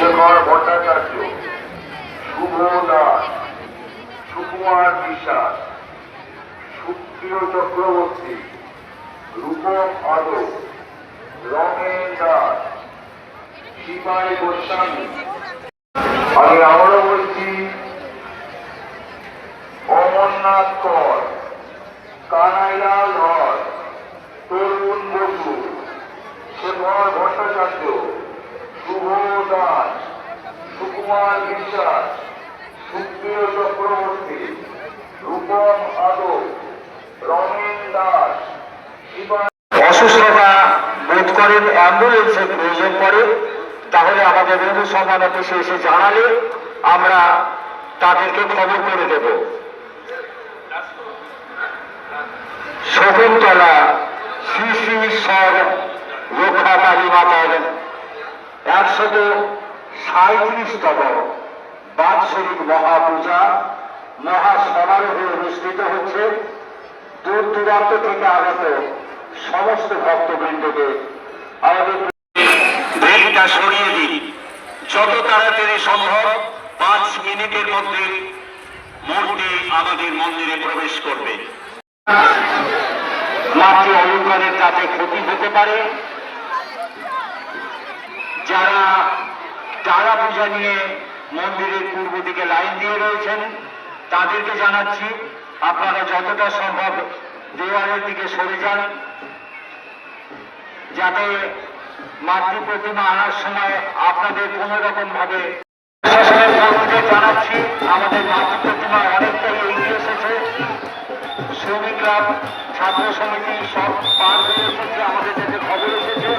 শেখর ভট্টাচার্য, শুভ দাস, সুকুমার বিশ্বাস, সুপ্রিয় চক্রবর্তী, রূপম আদক, রমেন দাস, শিবাই গোস্বামী। আমি আবারও বলছি, অমরনাথ কর, কানাইলাল ধর, তরুণ বসু, শেখর ভট্টাচার্য, শুভ দাস, সুকুমার বিশ্বাস, সুপ্রিয় চক্রবর্তী, রূপম আদক, রমেন দাস, শিবা। অসুস্থতা বোধ করেন, অ্যাম্বুলেন্সের প্রয়োজন পড়ে, তাহলে আমাদের বন্ধু সম্মান অফিসে এসে জানালে আমরা তাদেরকে খবর করে দেব। শকুন্তলা শ্রী শ্রী ঈশ্বর রক্ষাকারী মাতার 137তম বাৎসরিক মহাপূজা মহাসমারোহে অনুষ্ঠিত হচ্ছে। দূর দূরান্ত থেকে আগত সমস্ত ভক্তবৃন্দকে আমাদের ভেলটা সরিয়ে দিন। যত তাড়াতাড়ি সম্ভব 5 মিনিটের মধ্যে মূর্তি আমাদের মন্দিরে প্রবেশ করবে। মাটি অলঙ্কারের তাতে ক্ষতি হতে পারে। যারা তারা পূজা নিয়ে মন্দিরের পূর্ব দিকে লাইন দিয়ে রয়েছেন তাদেরকে জানাচ্ছি, আপনারা যতটা সম্ভব দেওয়ালের দিকে সরে যান, যাতে মাতৃ প্রতিমা আনার সময় আপনাদের কোন রকম ভাবে। প্রশাসনের কর্মীদের জানাচ্ছি, আমাদের মাতৃ প্রতিমা অনেকটাই এগিয়ে এসেছে। শ্রমিকরা, ছাত্র সমিতি সব পার হয়ে এসেছে, আমাদের কাছে খবর এসেছে।